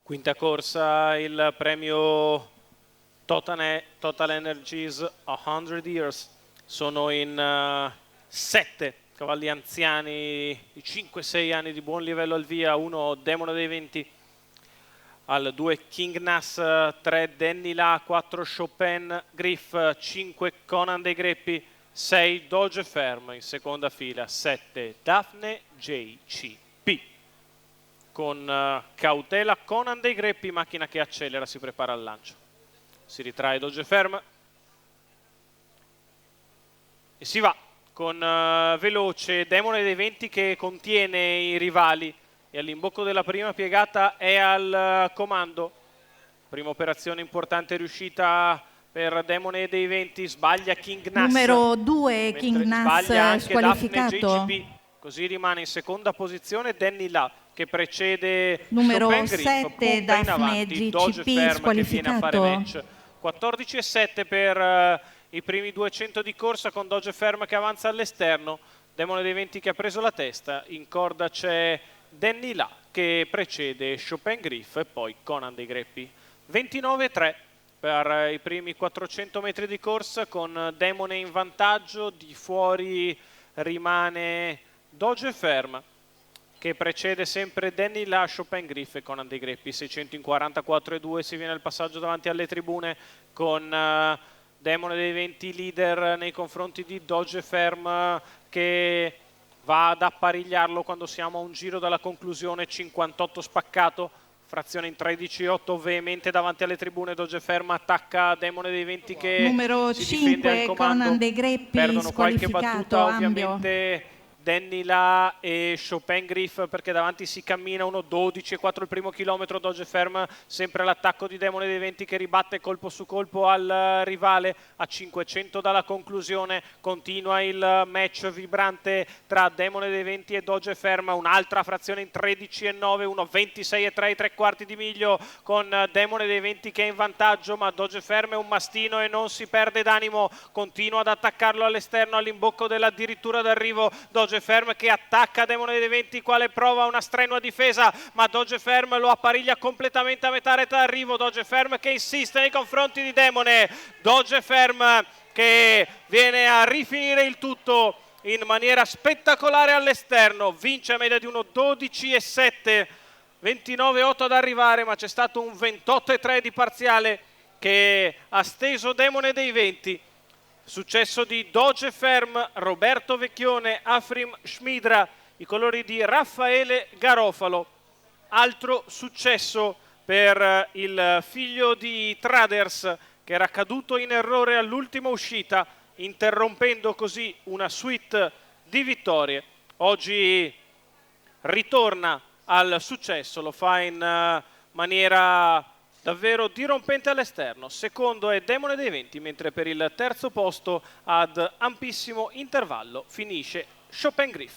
Quinta corsa, il premio Total Energies 100 Years. Sono in 7 cavalli anziani di 5-6 anni di buon livello al via, 1 Demone dei Venti, al 2 King Nass, 3 Danny La, 4 Chopin Griff, 5 Conan dei Greppi, 6 Doge Ferm, in seconda fila 7 Daphne JCP. Con cautela Conan dei Greppi, macchina che accelera, si prepara al lancio. Si ritrae Doge Ferm e si va con veloce Demone dei Venti che contiene i rivali e all'imbocco della prima piegata è al comando. Prima operazione importante riuscita per Demone dei Venti, sbaglia King Nass. Numero 2 King Nass sbaglia anche squalificato. Daphne JCP, così rimane in seconda posizione Danny La che precede numero Chopin Griff, 7 Daphne JCP squalificato. 14,7 per i primi 200 di corsa con Doge Ferm che avanza all'esterno, Demone dei Venti che ha preso la testa, in corda c'è Danny La che precede Chopin Griff e poi Conan dei Greppi. 29,3 per i primi 400 metri di corsa con Demone in vantaggio, di fuori rimane Doge Ferm che precede sempre Danny La, Chopin Griff e Conan dei Greppi. 644,2 si viene al passaggio davanti alle tribune con Demone dei Venti leader nei confronti di Doge Ferm che va ad apparigliarlo quando siamo a un giro dalla conclusione. 58 spaccato, frazione in 13,8 veemente davanti alle tribune. Doge Ferm attacca Demone dei Venti che numero si difende al 5 comando. Conan dei Greppi Perdono qualche battuta ambio. ovviamente Danny La e Chopin Griff perché davanti si cammina 1:12,4 il primo chilometro. Doge Ferm sempre all'attacco di Demone dei Venti che ribatte colpo su colpo al rivale. A 500 dalla conclusione continua il match vibrante tra Demone dei Venti e Doge Ferm, un'altra frazione in 13,9, 1:26,3 i tre quarti di miglio con Demone dei Venti che è in vantaggio, ma Doge Ferm è un mastino e non si perde d'animo, continua ad attaccarlo all'esterno all'imbocco dell'addirittura d'arrivo. Doge Ferm che attacca Demone dei Venti, quale prova una strenua difesa, ma Doge Ferm lo appariglia completamente a metà retta d'arrivo. Doge Ferm che insiste nei confronti di Demone, Doge Ferm che viene a rifinire il tutto in maniera spettacolare all'esterno, vince a media di 1:12,7, 29,8 ad arrivare, ma c'è stato un 28,3 di parziale che ha steso Demone dei Venti. Successo di Doge Ferm, Roberto Vecchione, Afrim Schmidra, i colori di Raffaele Garofalo. Altro successo per il figlio di Traders che era caduto in errore all'ultima uscita, interrompendo così una suite di vittorie. Oggi ritorna al successo, lo fa in maniera davvero dirompente all'esterno. Secondo è Demone dei Venti, mentre per il terzo posto ad ampissimo intervallo finisce Chopin Griff.